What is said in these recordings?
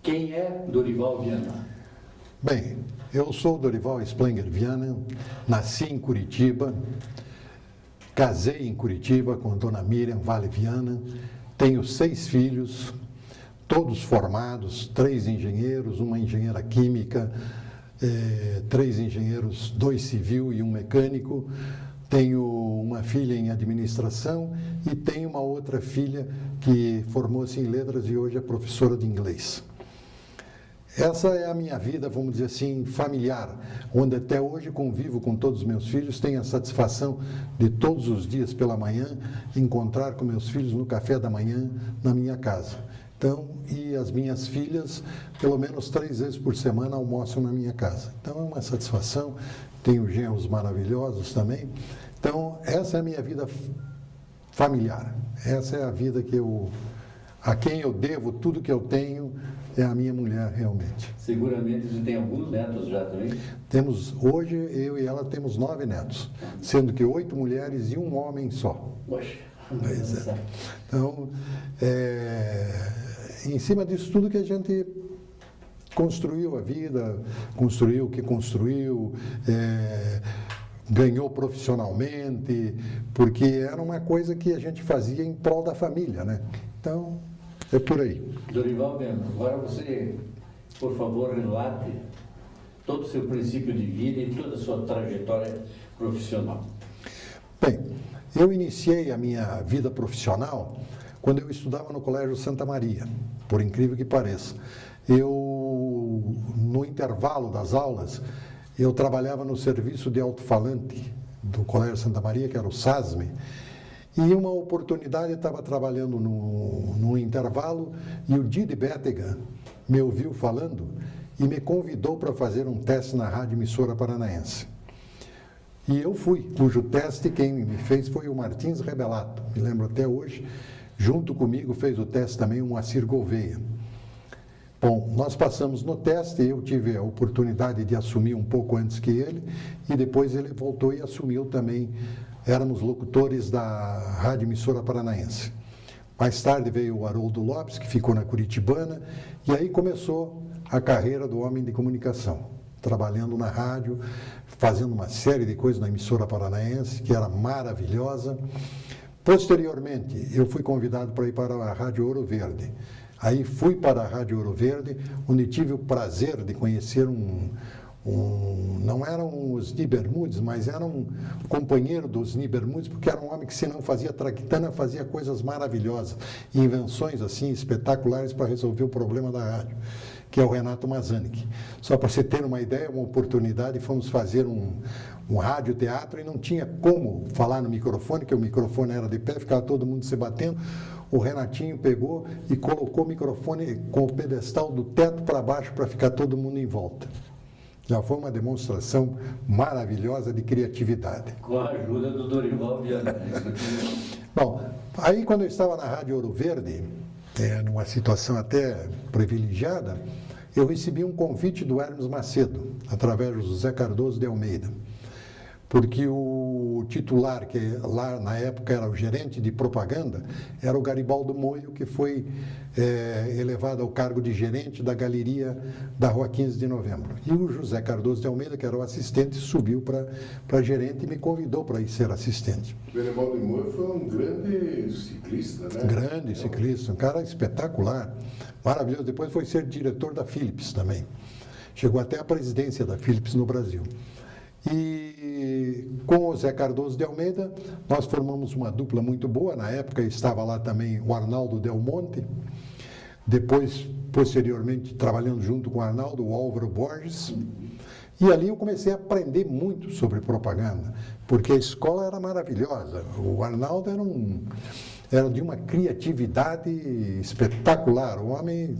Quem é Dorival Viana? Bem, eu sou Dorival Splanger Viana, nasci em Curitiba, casei em Curitiba com a dona Miriam Vale Viana, tenho 6 filhos, todos formados, 3 engenheiros, uma engenheira química, 3 engenheiros, 2 civil e 1 mecânico. Tenho uma filha em administração e tenho uma outra filha que formou-se em letras e hoje é professora de inglês. Essa é a minha vida, vamos dizer assim, familiar, onde até hoje convivo com todos os meus filhos, tenho a satisfação de todos os dias pela manhã encontrar com meus filhos no café da manhã na minha casa. Então, e as minhas filhas, pelo menos 3 vezes por semana, almoçam na minha casa. Então, é uma satisfação. Tenho genros maravilhosos também. Então, essa é a minha vida familiar. Essa é a vida a quem eu devo tudo que eu tenho, é a minha mulher, realmente. Seguramente você tem alguns netos já também? Temos, hoje, eu e ela temos 9 netos, sendo que 8 mulheres e 1 homem só. Poxa. Pois é. Então, em cima disso tudo que a gente construiu a vida, construiu o que construiu, ganhou profissionalmente, porque era uma coisa que a gente fazia em prol da família, né? Então, é por aí. Dorival Viana, agora você, por favor, relate todo o seu princípio de vida e toda a sua trajetória profissional. Bem, eu iniciei a minha vida profissional quando eu estudava no Colégio Santa Maria, por incrível que pareça. No intervalo das aulas, eu trabalhava no serviço de alto-falante do Colégio Santa Maria, que era o SASME, e uma oportunidade, eu estava trabalhando no intervalo e o Didi Bétega me ouviu falando e me convidou para fazer um teste na Rádio Emissora Paranaense. E eu fui, cujo teste quem me fez foi o Martins Rebelato, me lembro até hoje. Junto comigo fez o teste também o Moacir Gouveia. Bom, nós passamos no teste, eu tive a oportunidade de assumir um pouco antes que ele, e depois ele voltou e assumiu também. Éramos locutores da Rádio Emissora Paranaense. Mais tarde veio o Haroldo Lopes, que ficou na Curitibana, e aí começou a carreira do homem de comunicação, trabalhando na rádio, fazendo uma série de coisas na Emissora Paranaense, que era maravilhosa. Posteriormente, eu fui convidado para ir para a Rádio Ouro Verde. Aí fui para a Rádio Ouro Verde, onde tive o prazer de conhecer não eram os Nibermudes, mas era um companheiro dos Nibermudes, porque era um homem que, se não fazia traquitana, fazia coisas maravilhosas, invenções assim espetaculares para resolver o problema da rádio, que é o Renato Mazanik. Só para você ter uma ideia, uma oportunidade, fomos fazer um radioteatro e não tinha como falar no microfone, que o microfone era de pé, ficava todo mundo se batendo. O Renatinho pegou e colocou o microfone com o pedestal do teto para baixo para ficar todo mundo em volta. Já foi uma demonstração maravilhosa de criatividade. Com a ajuda do Dorival Viana. Bom, aí quando eu estava na Rádio Ouro Verde, numa situação até privilegiada, eu recebi um convite do Hermes Macedo, através do José Cardoso de Almeida. Porque o titular, que lá na época era o gerente de propaganda, era o Garibaldo Moio, que foi elevado ao cargo de gerente da galeria da Rua 15 de Novembro. E o José Cardoso de Almeida, que era o assistente, subiu para gerente e me convidou para ir ser assistente. O Garibaldo Moio foi um grande ciclista, né? Grande ciclista, um cara espetacular, maravilhoso. Depois foi ser diretor da Philips também. Chegou até a presidência da Philips no Brasil. E com o Zé Cardoso de Almeida, nós formamos uma dupla muito boa. Na época estava lá também o Arnaldo Del Monte, depois, posteriormente, trabalhando junto com o Arnaldo, o Álvaro Borges. E ali eu comecei a aprender muito sobre propaganda, porque a escola era maravilhosa. O Arnaldo era de uma criatividade espetacular. O homem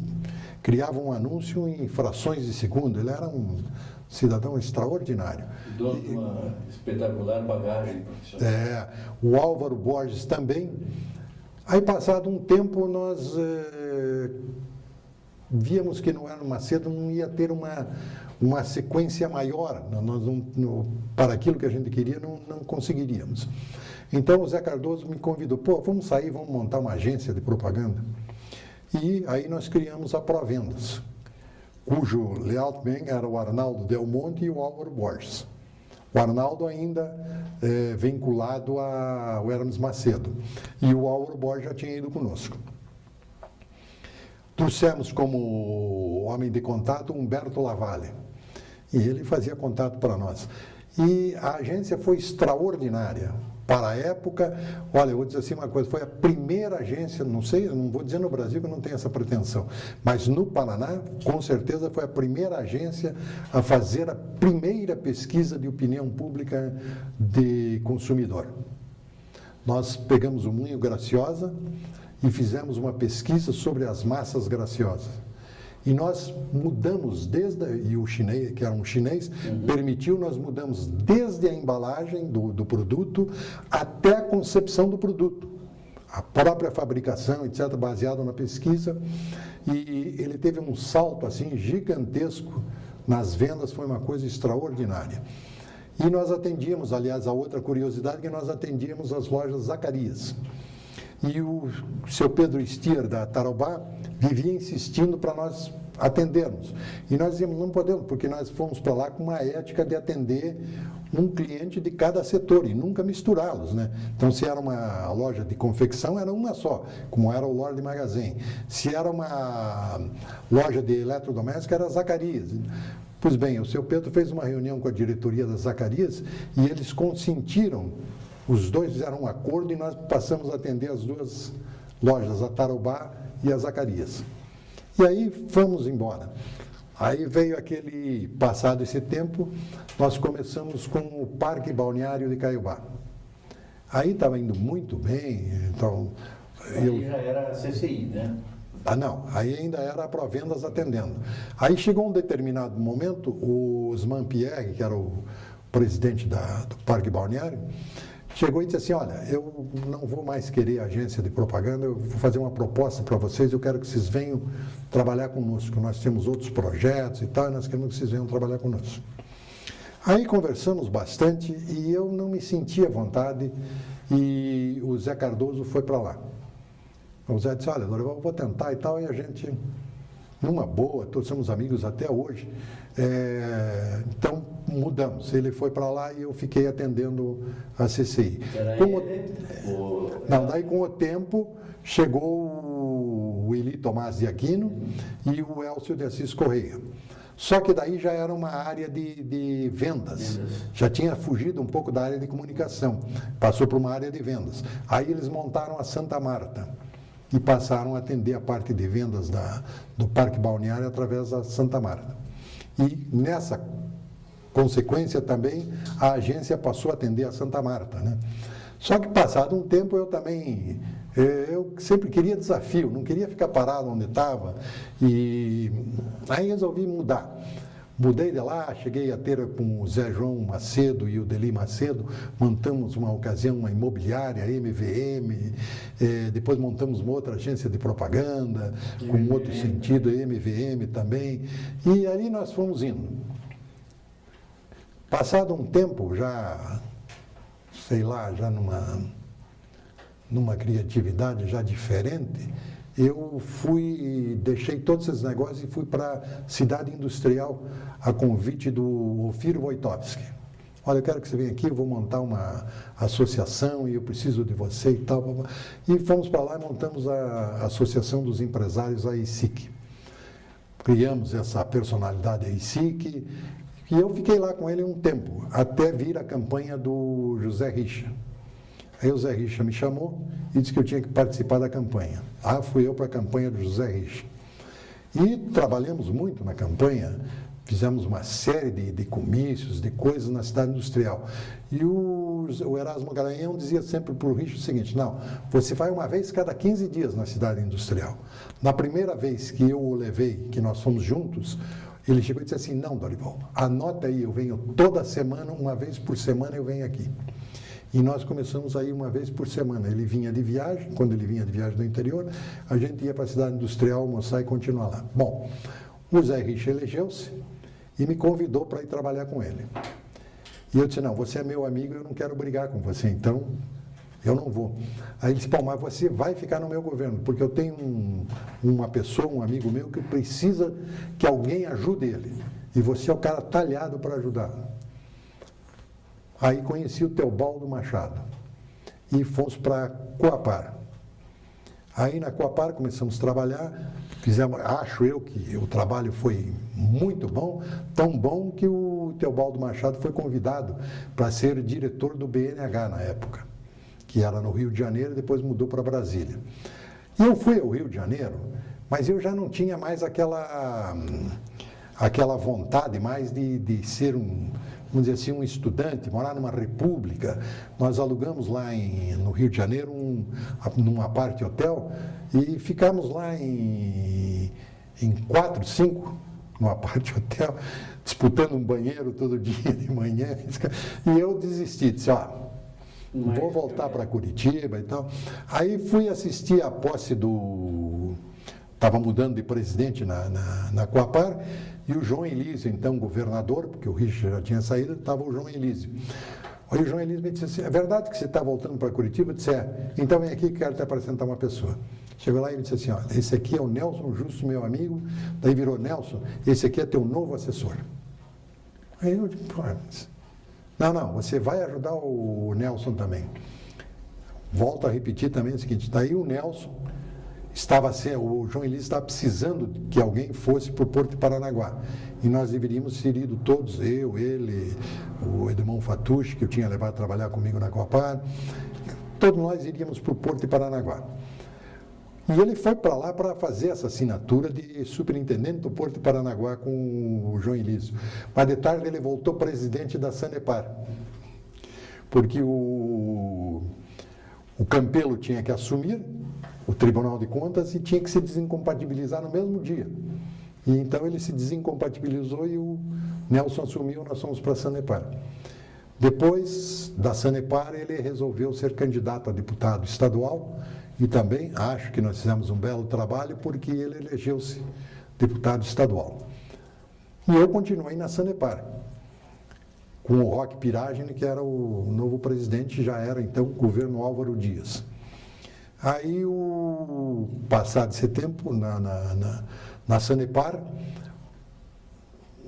criava um anúncio em frações de segundo. Ele era um cidadão extraordinário. Dono de uma espetacular bagagem profissional. O Álvaro Borges também. Aí, passado um tempo, nós víamos que no Hermes Macedo não ia ter uma sequência maior. Nós para aquilo que a gente queria, não conseguiríamos. Então, o Zé Cardoso me convidou. Vamos sair, vamos montar uma agência de propaganda. E aí nós criamos a Provendas, cujo layoutman era o Arnaldo Del Monte e o Álvaro Borges. O Arnaldo ainda vinculado ao Hermes Macedo, e o Álvaro Borges já tinha ido conosco. Trouxemos como homem de contato Humberto Lavalle, e ele fazia contato para nós. E a agência foi extraordinária. Para a época, olha, eu vou dizer assim uma coisa, foi a primeira agência, não sei, não vou dizer no Brasil que eu não tenho essa pretensão, mas no Paraná, com certeza, foi a primeira agência a fazer a primeira pesquisa de opinião pública de consumidor. Nós pegamos o Moinho Graciosa e fizemos uma pesquisa sobre as massas graciosas. E nós mudamos e o chinês, que era um chinês, permitiu, nós mudamos desde a embalagem do produto até a concepção do produto. A própria fabricação, etc., baseado na pesquisa. E ele teve um salto assim gigantesco nas vendas, foi uma coisa extraordinária. E nós atendíamos, aliás, a outra curiosidade, que nós atendíamos as lojas Zacarias. E o seu Pedro Stier, da Tarobá, vivia insistindo para nós atendermos. E nós dizíamos, não podemos, porque nós fomos para lá com uma ética de atender um cliente de cada setor e nunca misturá-los, né? Então, se era uma loja de confecção, era uma só, como era o Lord Magazine. Se era uma loja de eletrodoméstico, era Zacarias. Pois bem, o seu Pedro fez uma reunião com a diretoria da Zacarias e eles consentiram. Os dois fizeram um acordo e nós passamos a atender as duas lojas, a Tarobá e a Zacarias. E aí fomos embora. Aí veio passado esse tempo, nós começamos com o Parque Balneário de Caiobá. Aí estava indo muito bem, então... Aí já era a CCI, né? Não, aí ainda era a Provendas atendendo. Aí chegou um determinado momento, o Osman Pierre, que era o presidente do Parque Balneário, chegou e disse assim, olha, eu não vou mais querer agência de propaganda, eu vou fazer uma proposta para vocês, eu quero que vocês venham trabalhar conosco. Nós temos outros projetos e tal, e nós queremos que vocês venham trabalhar conosco. Aí conversamos bastante e eu não me senti à vontade e o Zé Cardoso foi para lá. O Zé disse, olha, eu vou tentar e tal, e a gente, numa boa, todos somos amigos até hoje, então mudamos. Ele foi para lá e eu fiquei atendendo a CCI. Não, daí com o tempo chegou o Eli Tomás de Aquino e o Elcio de Assis Correia. Só que daí já era uma área de vendas, já tinha fugido um pouco da área de comunicação, passou para uma área de vendas. Aí eles montaram a Santa Marta e passaram a atender a parte de vendas do Parque Balneário através da Santa Marta. E nessa consequência também a agência passou a atender a Santa Marta, né? Só que passado um tempo eu sempre queria desafio, não queria ficar parado onde estava, e aí resolvi mudar. Mudei de lá, cheguei a ter com o Zé João Macedo e o Deli Macedo, montamos uma ocasião, uma imobiliária, MVM, depois montamos uma outra agência de propaganda, com outro sentido, MVM também, e ali nós fomos indo. Passado um tempo, já, sei lá, já numa criatividade já diferente, eu deixei todos esses negócios e fui para a cidade industrial a convite do Ofir Wojtowski. Olha, eu quero que você venha aqui, eu vou montar uma associação e eu preciso de você e tal. E fomos para lá e montamos a Associação dos Empresários, a EICIC. Criamos essa personalidade EICIC e eu fiquei lá com ele um tempo, até vir a campanha do José Richa. Aí o Zé Richa me chamou e disse que eu tinha que participar da campanha. Fui eu para a campanha do José Richa. E trabalhamos muito na campanha, fizemos uma série de comícios, de coisas na cidade industrial. E o Erasmo Garanhão dizia sempre para o Richa o seguinte, não, você vai uma vez cada 15 dias na cidade industrial. Na primeira vez que eu o levei, que nós fomos juntos, ele chegou e disse assim, não, Dorival, anota aí, eu venho toda semana, uma vez por semana eu venho aqui. E nós começamos a ir uma vez por semana. Ele vinha de viagem, quando ele vinha de viagem do interior, a gente ia para a cidade industrial almoçar e continuar lá. Bom, o Zé Richa elegeu-se e me convidou para ir trabalhar com ele. E eu disse, não, você é meu amigo, eu não quero brigar com você, então eu não vou. Aí ele disse, pô, mas você vai ficar no meu governo, porque eu tenho uma pessoa, um amigo meu, que precisa que alguém ajude ele. E você é o cara talhado para ajudar. Aí conheci o Teobaldo Machado e fomos para Coapar. Aí na Coapar começamos a trabalhar, acho eu que o trabalho foi muito bom, tão bom que o Teobaldo Machado foi convidado para ser diretor do BNH na época, que era no Rio de Janeiro e depois mudou para Brasília. E eu fui ao Rio de Janeiro, mas eu já não tinha mais aquela vontade mais de ser vamos dizer assim, um estudante, morar numa república. Nós alugamos lá no Rio de Janeiro num apart hotel e ficamos lá em 4, 5 no apart hotel, disputando um banheiro todo dia de manhã. E eu desisti, disse, vou voltar para Curitiba e tal. Aí fui assistir a posse estava mudando de presidente na Coapar, e o João Elísio, então governador, porque o Richard já tinha saído, estava o João Elísio. Aí o João Elísio me disse assim, é verdade que você está voltando para Curitiba? Eu disse, então vem aqui que quero te apresentar uma pessoa. Chegou lá e me disse assim, esse aqui é o Nelson Justo, meu amigo, daí virou Nelson, esse aqui é teu novo assessor. Aí eu disse, não, você vai ajudar o Nelson também. Volto a repetir também o seguinte, daí o Nelson, o João Elísio estava precisando que alguém fosse para o Porto de Paranaguá. E nós deveríamos ter ido todos, eu, ele, o Edmond Fatucci, que eu tinha levado a trabalhar comigo na Coapar, todos nós iríamos para o Porto de Paranaguá. E ele foi para lá para fazer essa assinatura de superintendente do Porto de Paranaguá com o João Elísio. Mas de tarde ele voltou presidente da Sanepar, porque o Campelo tinha que assumir o Tribunal de Contas e tinha que se desincompatibilizar no mesmo dia. E então ele se desincompatibilizou e o Nelson assumiu, nós fomos para a Sanepar. Depois da Sanepar, ele resolveu ser candidato a deputado estadual e também acho que nós fizemos um belo trabalho porque ele elegeu-se deputado estadual. E eu continuei na Sanepar, com o Roque Piragine, que era o novo presidente, já era então o governo Álvaro Dias. Aí, passado esse tempo, na Sanepar,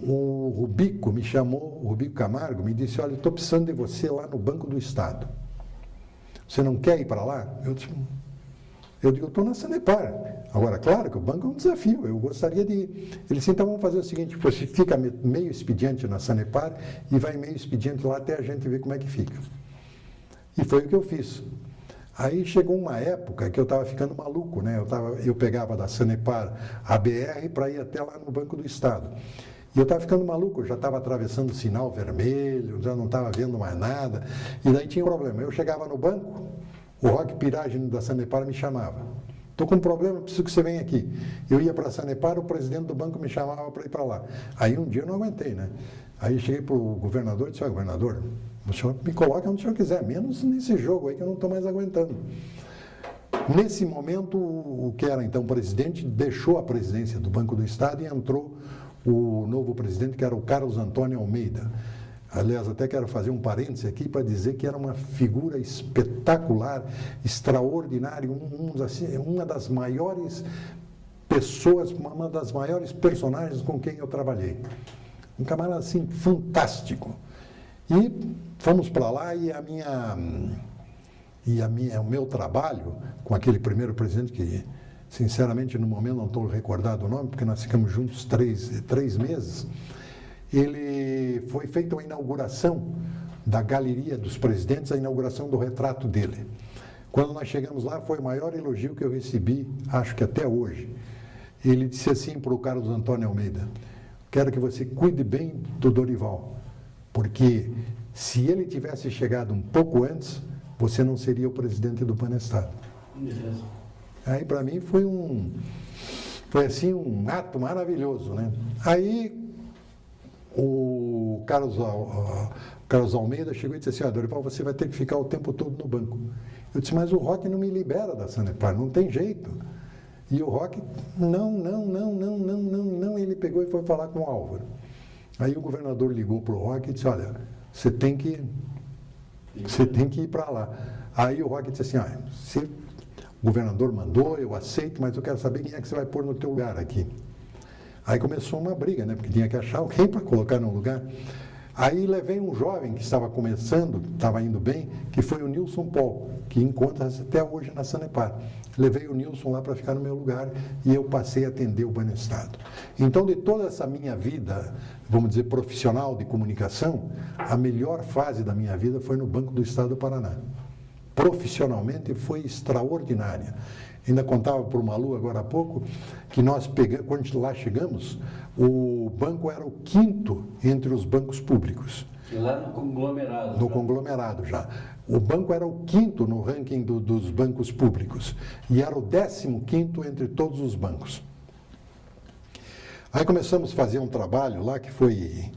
o Rubico me chamou, o Rubico Camargo, me disse, olha, estou precisando de você lá no Banco do Estado. Você não quer ir para lá? Eu digo, eu estou na Sanepar. Agora, claro que o banco é um desafio, eu gostaria de ir. Ele disse, então vamos fazer o seguinte, você fica meio expediente na Sanepar e vai meio expediente lá até a gente ver como é que fica. E foi o que eu fiz. Aí chegou uma época que eu estava ficando maluco, né? Eu pegava da Sanepar a BR para ir até lá no Banco do Estado. E eu estava ficando maluco, eu já estava atravessando o sinal vermelho, já não estava vendo mais nada. E daí tinha um problema. Eu chegava no banco, o Roque Piragine da Sanepar me chamava. Estou com um problema, preciso que você venha aqui. Eu ia para a Sanepar, o presidente do banco me chamava para ir para lá. Aí um dia eu não aguentei, né? Aí cheguei para o governador e disse, olha, governador, o senhor me coloca onde o senhor quiser, menos nesse jogo aí que eu não estou mais aguentando. Nesse momento, o que era então presidente deixou a presidência do Banco do Estado e entrou o novo presidente, que era o Carlos Antônio Almeida. Aliás, até quero fazer um parêntese aqui para dizer que era uma figura espetacular, extraordinária, uma das maiores pessoas, uma das maiores personagens com quem eu trabalhei. Um camarada assim, fantástico. E fomos para lá e o meu trabalho com aquele primeiro presidente, que sinceramente no momento não estou recordado o nome, porque nós ficamos juntos três meses, foi feita a inauguração da Galeria dos Presidentes, a inauguração do retrato dele. Quando nós chegamos lá, foi o maior elogio que eu recebi, acho que até hoje. Ele disse assim para o Carlos Antônio Almeida, quero que você cuide bem do Dorival, porque se ele tivesse chegado um pouco antes, você não seria o presidente do Banestado. Aí para mim foi assim um ato maravilhoso, né? Aí o Carlos Almeida chegou e disse assim, Dorival, você vai ter que ficar o tempo todo no banco. Eu disse, mas o Roque não me libera da Sanepar, não tem jeito. E o Roque, não, ele pegou e foi falar com o Álvaro. Aí o governador ligou para o Roque e disse, olha, você tem que ir para lá. Aí o Roque disse assim, se o governador mandou, eu aceito, mas eu quero saber quem é que você vai pôr no teu lugar aqui. Aí começou uma briga, né? Porque tinha que achar alguém para colocar no lugar. Aí levei um jovem que estava começando, estava indo bem, que foi o Nilson Paul, que encontra-se até hoje na Sanepar. Levei o Nilson lá para ficar no meu lugar e eu passei a atender o Banestado. Então, de toda essa minha vida, vamos dizer, profissional de comunicação, a melhor fase da minha vida foi no Banco do Estado do Paraná. Profissionalmente foi extraordinária. Ainda contava para o Malu agora há pouco que nós pegamos, quando lá chegamos, o banco era o 5º entre os bancos públicos. Lá no conglomerado. No conglomerado já. O banco era o 5º no ranking dos bancos públicos e era o 15º entre todos os bancos. Aí começamos a fazer um trabalho lá que foi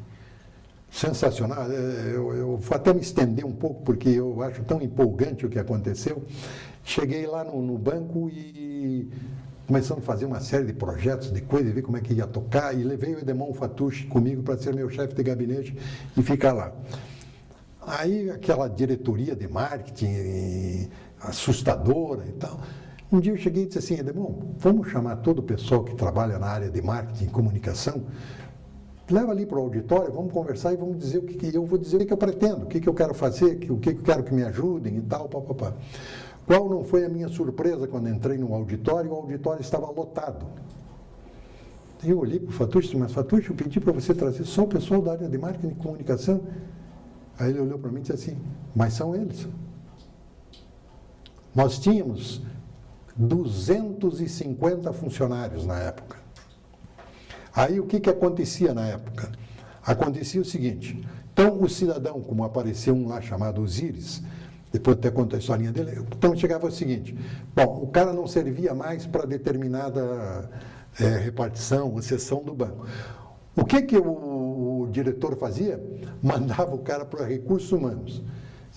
sensacional. Eu vou até me estender um pouco porque eu acho tão empolgante o que aconteceu. Cheguei lá no banco e começamos a fazer uma série de projetos, de coisas, ver como é que ia tocar, e levei o Edemon Fatucci comigo para ser meu chefe de gabinete e ficar lá. Aí aquela diretoria de marketing assustadora e tal. Um dia eu cheguei e disse assim, Edemon, vamos chamar todo o pessoal que trabalha na área de marketing e comunicação, leva ali para o auditório, vamos conversar e vamos dizer o que eu vou dizer, o que eu pretendo, o que eu quero fazer, o que eu quero que me ajudem e tal, papapá. Qual não foi a minha surpresa quando entrei no auditório? O auditório estava lotado. Eu olhei para o Fatucci e disse, mas Fatucci, eu pedi para você trazer só o pessoal da área de marketing e comunicação. Aí ele olhou para mim e disse assim, mas são eles. Nós tínhamos 250 funcionários na época. Aí o que acontecia na época? Acontecia o seguinte, então o cidadão, como apareceu um lá chamado Osíris, depois até conto a historinha dele, então chegava o seguinte, bom, o cara não servia mais para determinada repartição ou seção do banco. O que o diretor fazia? Mandava o cara para recursos humanos.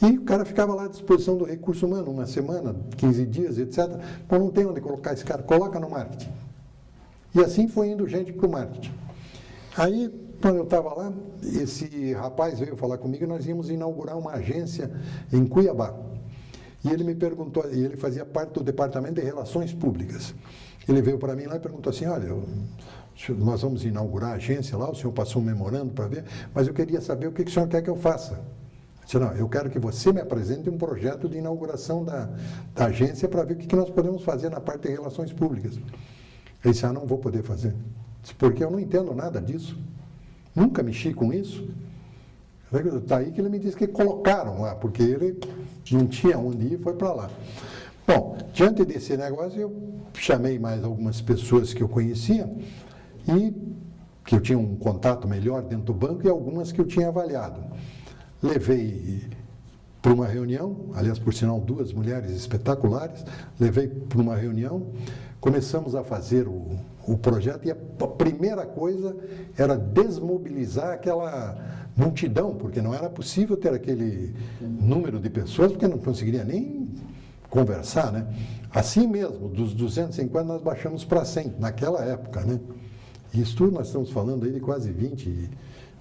E o cara ficava lá à disposição do recurso humano, uma semana, 15 dias, etc. Mas não tem onde colocar esse cara, coloca no marketing. E assim foi indo gente para o marketing. Aí, quando eu estava lá, esse rapaz veio falar comigo e nós íamos inaugurar uma agência em Cuiabá. E ele me perguntou, e ele fazia parte do Departamento de Relações Públicas. Ele veio para mim lá e perguntou assim, olha, nós vamos inaugurar a agência lá, o senhor passou um memorando para ver, mas eu queria saber o que o senhor quer que eu faça. Eu disse, não, eu quero que você me apresente um projeto de inauguração da agência para ver o que nós podemos fazer na parte de relações públicas. Ele disse, não vou poder fazer. Eu disse, porque eu não entendo nada disso. Nunca mexi com isso. Está aí que ele me disse que colocaram lá, porque ele não tinha onde ir e foi para lá. Bom, diante desse negócio, eu chamei mais algumas pessoas que eu conhecia e que eu tinha um contato melhor dentro do banco e algumas que eu tinha avaliado. Levei para uma reunião, aliás, por sinal, 2 mulheres espetaculares, levei para uma reunião, começamos a fazer o projeto e a primeira coisa era desmobilizar aquela multidão, porque não era possível ter aquele número de pessoas, porque não conseguiria nem conversar, né? Assim mesmo, dos 250 nós baixamos para 100, naquela época, né? Isso tudo nós estamos falando aí de quase 20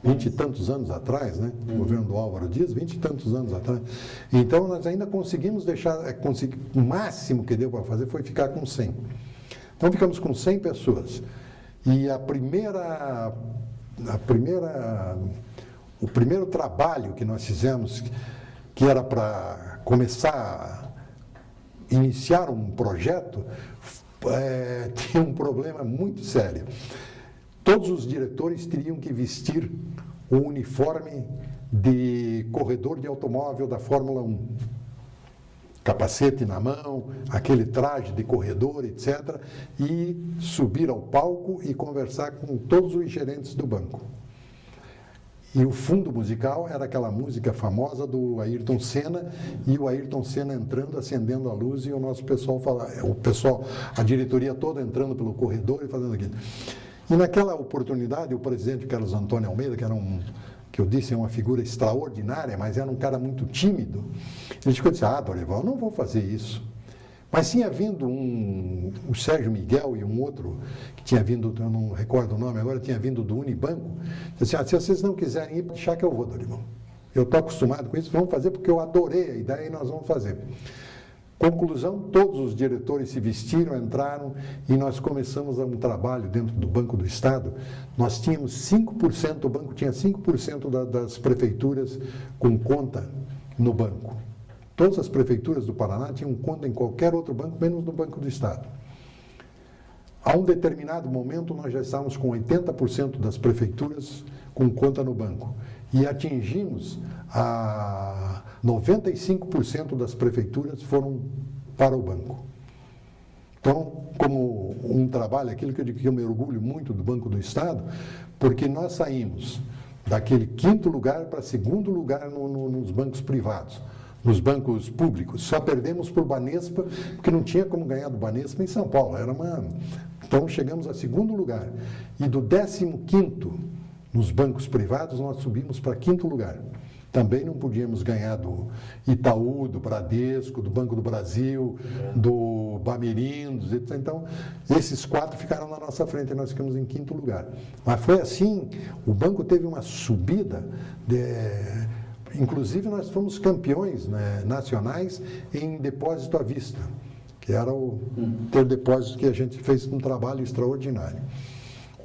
e tantos anos atrás, né? O governo do Álvaro Dias, 20 e tantos anos atrás. Então, nós ainda conseguimos deixar, o máximo que deu para fazer foi ficar com 100. Então, ficamos com 100 pessoas. E o primeiro trabalho que nós fizemos, que era para começar a iniciar um projeto, tinha um problema muito sério. Todos os diretores teriam que vestir o uniforme de corredor de automóvel da Fórmula 1. Capacete na mão, aquele traje de corredor, etc. E subir ao palco e conversar com todos os gerentes do banco. E o fundo musical era aquela música famosa do Ayrton Senna, e o Ayrton Senna entrando, acendendo a luz, e o nosso pessoal a diretoria toda entrando pelo corredor e fazendo aquilo. E naquela oportunidade, o presidente Carlos Antônio Almeida, que eu disse, é uma figura extraordinária, mas era um cara muito tímido, ele ficou disse, Dorival, eu não vou fazer isso. Mas tinha vindo o Sérgio Miguel e um outro, que tinha vindo, eu não recordo o nome agora, tinha vindo do Unibanco, disse assim, se vocês não quiserem ir, deixar que eu vou, Dorival. eu estou acostumado com isso, vamos fazer porque eu adorei a ideia e nós vamos fazer. Conclusão, todos os diretores se vestiram, entraram e nós começamos um trabalho dentro do Banco do Estado. Nós tínhamos 5%, o banco tinha 5% das prefeituras com conta no banco. Todas as prefeituras do Paraná tinham conta em qualquer outro banco, menos no Banco do Estado. A um determinado momento, nós já estávamos com 80% das prefeituras com conta no banco. E atingimos a 95% das prefeituras foram para o banco. Então, como um trabalho, aquilo que eu digo que eu me orgulho muito do Banco do Estado, porque nós saímos daquele 5º lugar para 2º lugar nos bancos privados, nos bancos públicos. Só perdemos por Banespa, porque não tinha como ganhar do Banespa em São Paulo. Então, chegamos a 2º lugar. E do 15º, nos bancos privados, nós subimos para 5º lugar. Também não podíamos ganhar do Itaú, do Bradesco, do Banco do Brasil, do Bamerindos, etc. Então, esses 4 ficaram na nossa frente e nós ficamos em 5º lugar. Mas foi assim, o banco teve uma subida, inclusive nós fomos campeões, né, nacionais em depósito à vista, que era ter depósito que a gente fez um trabalho extraordinário.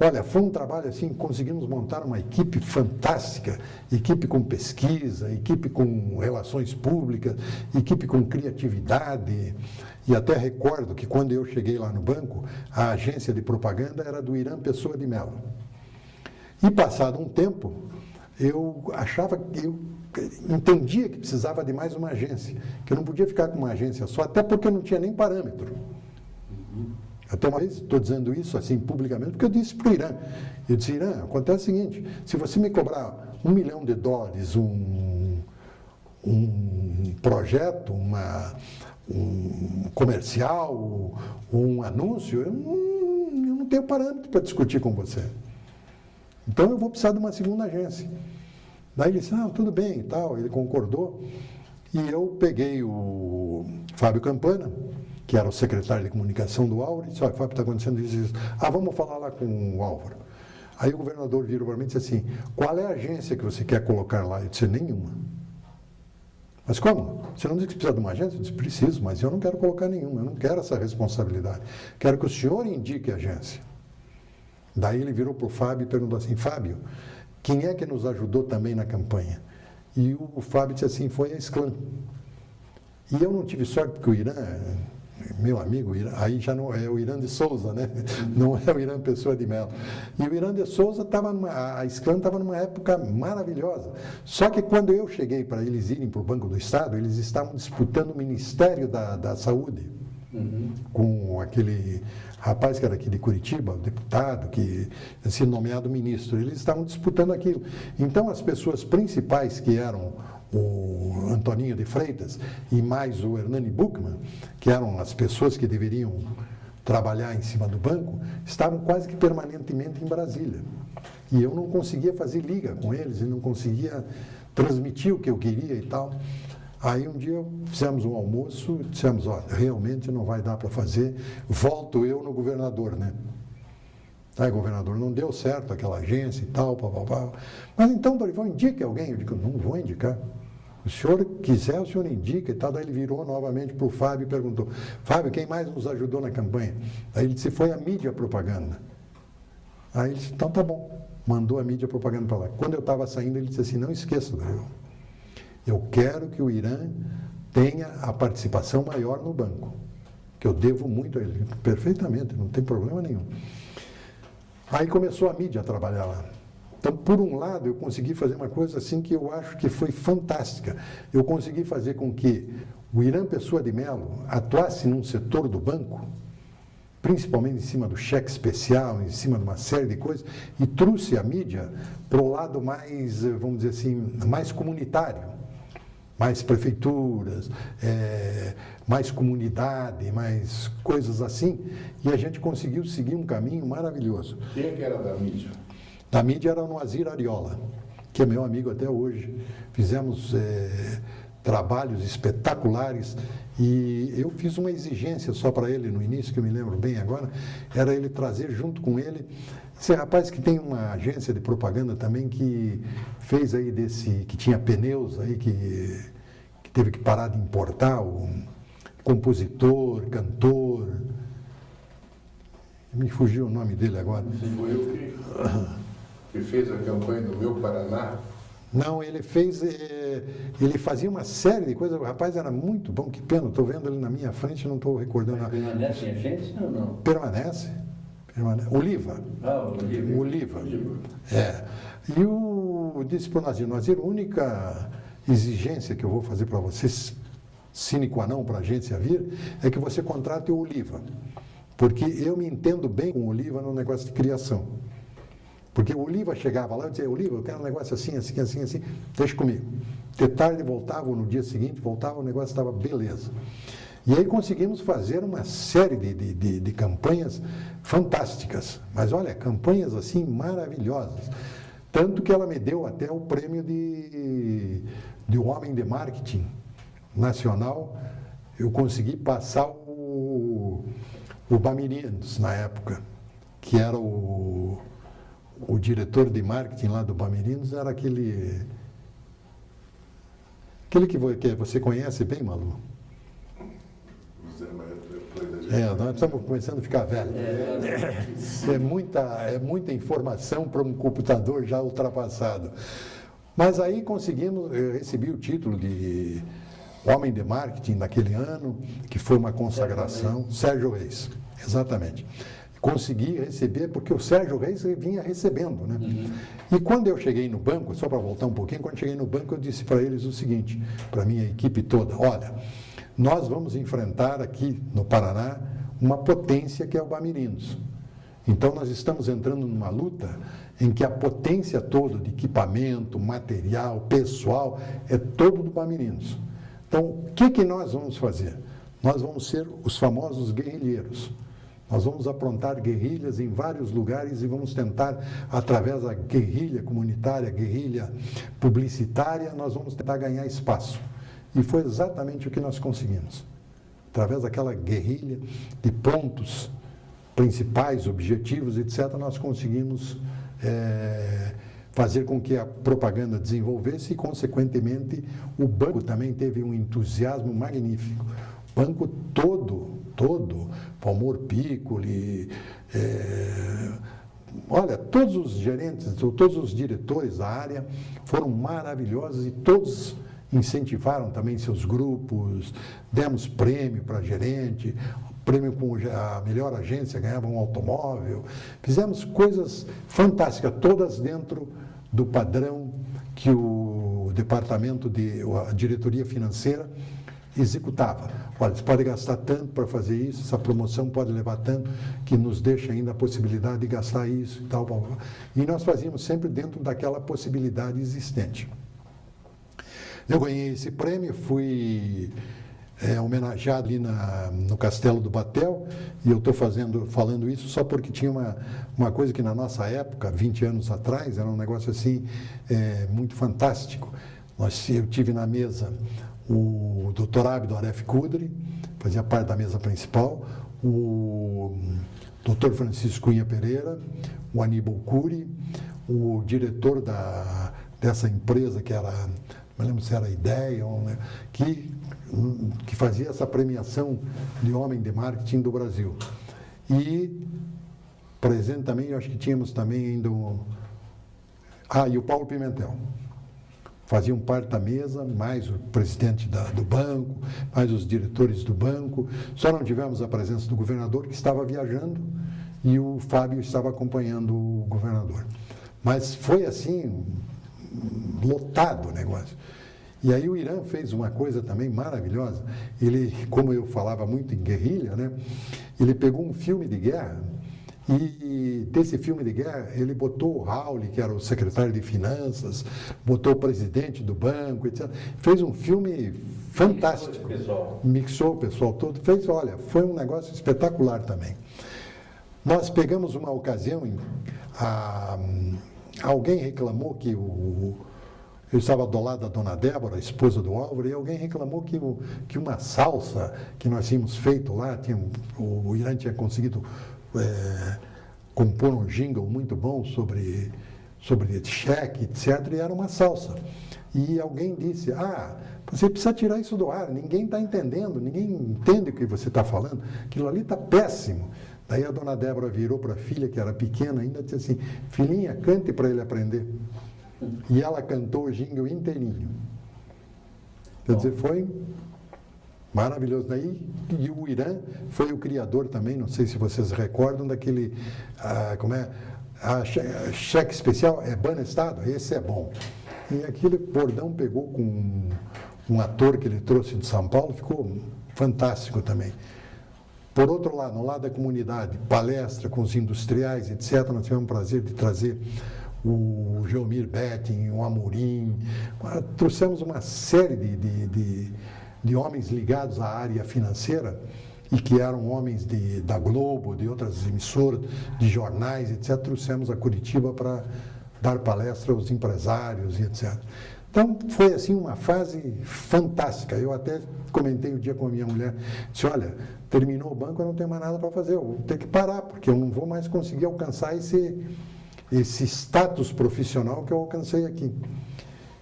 Olha, foi um trabalho assim, conseguimos montar uma equipe fantástica, equipe com pesquisa, equipe com relações públicas, equipe com criatividade. E até recordo que quando eu cheguei lá no banco, a agência de propaganda era do Irã Pessoa de Mello. E passado um tempo, eu entendia que precisava de mais uma agência, que eu não podia ficar com uma agência só, até porque eu não tinha nem parâmetro. Até uma vez, estou dizendo isso assim publicamente, porque eu disse para o Irã. Eu disse, Irã, acontece o seguinte, se você me cobrar $1 milhão, um projeto, um comercial, um anúncio, eu não tenho parâmetro para discutir com você. Então eu vou precisar de uma segunda agência. Daí ele disse, tudo bem e tal, ele concordou. E eu peguei o Fábio Campana, que era o secretário de comunicação do Álvaro, e disse, olha, Fábio, está acontecendo isso. Vamos falar lá com o Álvaro. Aí o governador virou para mim e disse assim, qual é a agência que você quer colocar lá? Eu disse, nenhuma. Mas como? Você não disse que precisa de uma agência? Eu disse, preciso, mas eu não quero colocar nenhuma, eu não quero essa responsabilidade. Quero que o senhor indique a agência. Daí ele virou para o Fábio e perguntou assim, Fábio, quem é que nos ajudou também na campanha? E o Fábio disse assim, foi a Esclan. E eu não tive sorte porque o Irã, meu amigo, aí já não é o Irã de Souza, né? Não é o Irã Pessoa de Mello. E o Irã de Souza estava a Esclan estava numa época maravilhosa. Só que quando eu cheguei para eles irem para o Banco do Estado, eles estavam disputando o Ministério da Saúde, com aquele rapaz que era aqui de Curitiba, o deputado, que tinha sido nomeado ministro. Eles estavam disputando aquilo. Então, as pessoas principais que eram o Antoninho de Freitas e mais o Hernani Buchmann, que eram as pessoas que deveriam trabalhar em cima do banco, estavam quase que permanentemente em Brasília. E eu não conseguia fazer liga com eles, e não conseguia transmitir o que eu queria e tal. Aí um dia fizemos um almoço, dissemos, olha, realmente não vai dar para fazer, volto eu no governador, né? Aí, governador, não deu certo aquela agência e tal, papapá. Mas então, Dorival, indique alguém. Eu digo, não vou indicar. O senhor quiser, o senhor indica e tal. Daí ele virou novamente para o Fábio e perguntou, Fábio, quem mais nos ajudou na campanha? Aí ele disse, foi a mídia propaganda. Aí ele disse, então tá bom. Mandou a mídia propaganda para lá. Quando eu estava saindo, ele disse assim, não esqueça, Dorival, eu quero que o Irã tenha a participação maior no banco, que eu devo muito a ele. Perfeitamente, não tem problema nenhum. Aí começou a mídia a trabalhar lá. Então, por um lado, eu consegui fazer uma coisa assim que eu acho que foi fantástica. Eu consegui fazer com que o Irã Pessoa de Mello atuasse num setor do banco, principalmente em cima do cheque especial, em cima de uma série de coisas, e trouxe a mídia para o lado mais, vamos dizer assim, mais comunitário. Mais prefeituras, mais comunidade, mais coisas assim, e a gente conseguiu seguir um caminho maravilhoso. Quem é que era da mídia? Da mídia era o Noazir Ariola, que é meu amigo até hoje. Fizemos trabalhos espetaculares. E eu fiz uma exigência só para ele no início, que eu me lembro bem agora, era ele trazer junto com ele esse rapaz que tem uma agência de propaganda também, que fez aí que tinha pneus aí, que teve que parar de importar, o compositor, cantor, me fugiu o nome dele agora. Foi eu que fez a campanha do Meu Paraná. Não, ele fazia uma série de coisas, o rapaz era muito bom, que pena, estou vendo ele na minha frente, não estou recordando. Mas permanece em agência ou não? Permanece. Oliva. Ah, Oliva. É. E eu disse para o Nazir, a única exigência que eu vou fazer para vocês, sine qua non para a agência vir, é que você contrate o Oliva. Porque eu me entendo bem com o Oliva no negócio de criação. Porque o Oliva chegava lá e dizia, Oliva, eu quero um negócio assim, assim, assim, assim, deixa comigo. De tarde voltava, ou no dia seguinte voltava, o negócio estava beleza. E aí conseguimos fazer uma série de campanhas fantásticas. Mas olha, campanhas assim maravilhosas. Tanto que ela me deu até o prêmio de Homem de Marketing Nacional. Eu consegui passar o Bamirinos na época, que era o diretor de marketing lá do Bamirinos, era aquele que você conhece bem, Malu. Nós estamos começando a ficar velho. É muita informação para um computador já ultrapassado. Mas aí conseguimos, eu recebi o título de Homem de Marketing naquele ano, que foi uma consagração. Sérgio Reis, exatamente. Consegui receber, porque o Sérgio Reis vinha recebendo, né? E quando eu cheguei no banco, só para voltar um pouquinho, quando cheguei no banco eu disse para eles o seguinte, para a minha equipe toda, olha, nós vamos enfrentar aqui no Paraná uma potência que é o Bamirinos. Então nós estamos entrando numa luta em que a potência toda de equipamento, material, pessoal, é todo do Bamirinos. Então, o que nós vamos fazer? Nós vamos ser os famosos guerrilheiros. Nós vamos aprontar guerrilhas em vários lugares e vamos tentar, através da guerrilha comunitária, guerrilha publicitária, nós vamos tentar ganhar espaço. E foi exatamente o que nós conseguimos. Através daquela guerrilha de pontos principais, objetivos, etc., nós conseguimos fazer com que a propaganda desenvolvesse e, consequentemente, o banco também teve um entusiasmo magnífico. O banco todo, Palmor Piccoli, olha, todos os gerentes, todos os diretores da área foram maravilhosos e todos incentivaram também seus grupos, demos prêmio para gerente, prêmio com a melhor agência, ganhava um automóvel, fizemos coisas fantásticas, todas dentro do padrão que o departamento a diretoria financeira executava. Olha, você pode gastar tanto para fazer isso, essa promoção pode levar tanto, que nos deixa ainda a possibilidade de gastar isso e tal, tal, tal. E nós fazíamos sempre dentro daquela possibilidade existente. Eu ganhei esse prêmio, fui homenageado ali no Castelo do Batel, e eu estou falando isso só porque tinha uma coisa que na nossa época, 20 anos atrás, era um negócio assim muito fantástico. Eu tive na mesa o Dr. Abdo Aref Kudri, fazia parte da mesa principal, o Dr. Francisco Cunha Pereira, o Aníbal Cury, o diretor dessa empresa que era, não lembro se era a Ideia, que fazia essa premiação de homem de marketing do Brasil. E presente também, eu acho que tínhamos também ainda e o Paulo Pimentel. Faziam parte da mesa, mais o presidente do banco, mais os diretores do banco. Só não tivemos a presença do governador, que estava viajando, e o Fábio estava acompanhando o governador. Mas foi assim, lotado o negócio. E aí o Irã fez uma coisa também maravilhosa. Ele, como eu falava muito em guerrilha, né? Ele pegou um filme de guerra, e desse filme de guerra, ele botou o Raul, que era o secretário de Finanças, botou o presidente do banco, etc. Fez um filme fantástico. Mixou o pessoal todo. Olha, foi um negócio espetacular também. Nós pegamos uma ocasião, alguém reclamou que eu estava do lado da dona Débora, a esposa do Álvaro, e alguém reclamou que uma salsa que nós tínhamos feito lá, o Irã tinha conseguido compor um jingle muito bom sobre cheque, etc., e era uma salsa. E alguém disse, você precisa tirar isso do ar, ninguém está entendendo, ninguém entende o que você está falando, aquilo ali está péssimo. Daí a dona Débora virou para a filha, que era pequena ainda, e disse assim, filhinha, cante para ele aprender. E ela cantou o jingle inteirinho. Quer dizer, foi maravilhoso. Daí, e o Irã foi o criador também, não sei se vocês recordam, daquele, cheque especial, é Banestado, esse é bom. E aquele bordão pegou com um ator que ele trouxe de São Paulo, ficou fantástico também. Por outro lado, no lado da comunidade, palestra com os industriais, etc., nós tivemos o prazer de trazer o Geomir Betting, o Amorim, trouxemos uma série de homens ligados à área financeira e que eram homens da Globo, de outras emissoras, de jornais, etc., trouxemos a Curitiba para dar palestra aos empresários e etc. Então, foi assim uma fase fantástica. Eu até comentei um dia com a minha mulher, disse, olha, terminou o banco, eu não tenho mais nada para fazer, eu vou ter que parar, porque eu não vou mais conseguir alcançar esse status profissional que eu alcancei aqui.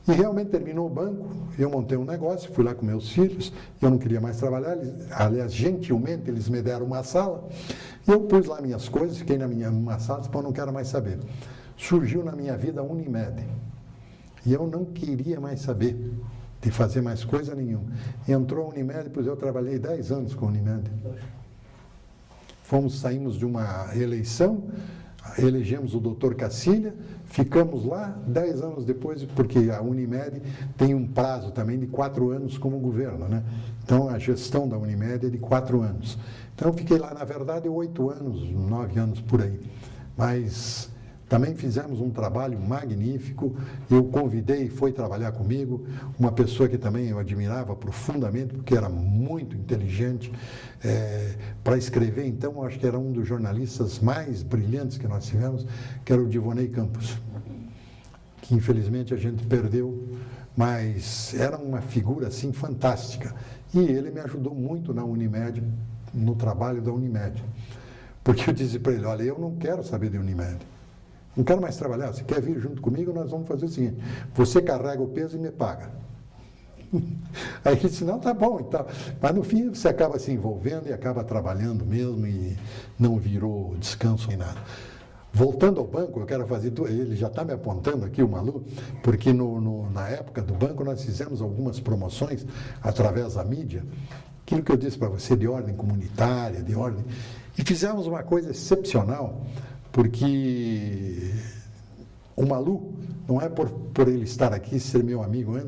E realmente terminou o banco, eu montei um negócio, fui lá com meus filhos, eu não queria mais trabalhar, aliás, gentilmente eles me deram uma sala, e eu pus lá minhas coisas, fiquei numa sala, disse, eu não quero mais saber. Surgiu na minha vida a Unimed, e eu não queria mais saber de fazer mais coisa nenhuma. Entrou a Unimed, pois eu trabalhei 10 anos com a Unimed. Saímos de uma eleição, elegemos o doutor Cacilha, ficamos lá 10 anos depois, porque a Unimed tem um prazo também de 4 anos como governo, né? Então, a gestão da Unimed é de 4 anos. Então, eu fiquei lá, na verdade, 8 anos, 9 anos por aí. Mas também fizemos um trabalho magnífico. Eu convidei, foi trabalhar comigo, uma pessoa que também eu admirava profundamente, porque era muito inteligente para escrever. Então, eu acho que era um dos jornalistas mais brilhantes que nós tivemos, que era o Divonei Campos, que infelizmente a gente perdeu, mas era uma figura assim fantástica. E ele me ajudou muito na Unimed, no trabalho da Unimed. Porque eu disse para ele, olha, eu não quero saber de Unimed. Não quero mais trabalhar, você quer vir junto comigo, nós vamos fazer o seguinte, você carrega o peso e me paga. Aí ele disse, não, tá bom e tal. Mas no fim você acaba se envolvendo e acaba trabalhando mesmo e não virou descanso nem nada. Voltando ao banco, eu quero fazer, ele já está me apontando aqui, o Malu, porque na época do banco nós fizemos algumas promoções através da mídia, aquilo que eu disse para você de ordem comunitária, e fizemos uma coisa excepcional, porque o Malu, não é por ele estar aqui, ser meu amigo,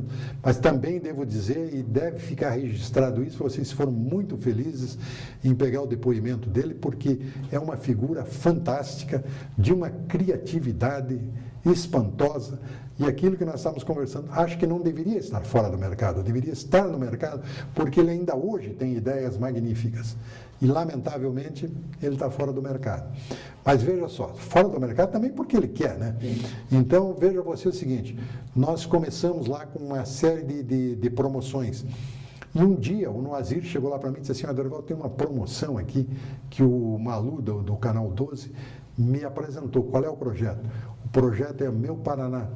mas também devo dizer, e deve ficar registrado isso, vocês foram muito felizes em pegar o depoimento dele, porque é uma figura fantástica, de uma criatividade espantosa, e aquilo que nós estamos conversando, acho que não deveria estar fora do mercado, deveria estar no mercado, porque ele ainda hoje tem ideias magníficas. E, lamentavelmente, ele está fora do mercado. Mas veja só, fora do mercado também porque ele quer, né? Então, veja você o seguinte, nós começamos lá com uma série de promoções. E um dia o Noazir chegou lá para mim e disse assim, Dorival, tem uma promoção aqui que o Malu, do Canal 12, me apresentou. Qual é o projeto? O projeto é Meu Paraná.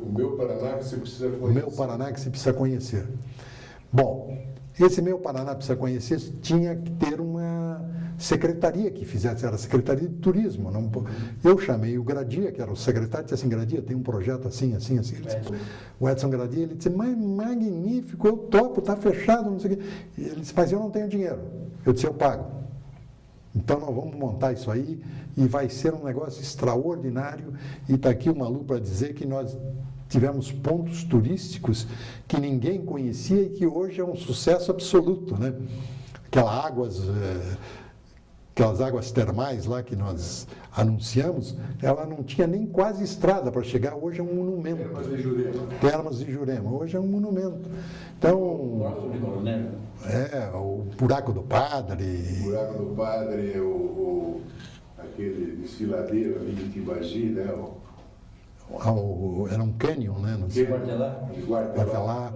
O Meu Paraná que você precisa conhecer. O Meu Paraná que você precisa conhecer. Bom, esse Meu Paraná precisa conhecer, tinha que ter uma secretaria que fizesse, era a Secretaria de Turismo. Não, eu chamei o Gradia, que era o secretário, disse assim, Gradia, tem um projeto assim. O Edson Gradia, ele disse, mas magnífico, eu topo, está fechado, não sei o quê. Ele disse, mas eu não tenho dinheiro. Eu disse, eu pago. Então nós vamos montar isso aí e vai ser um negócio extraordinário. E está aqui o Malu para dizer que nós tivemos pontos turísticos que ninguém conhecia e que hoje é um sucesso absoluto, né? Aquelas águas termais lá que nós anunciamos, ela não tinha nem quase estrada para chegar, hoje é um monumento. Termas de Jurema, hoje é um monumento. Então, o Buraco do Padre. O Buraco do Padre, aquele desfiladeiro ali de Tibagi, né? era um canyon, né? Não sei. Guardelar? Guardelar,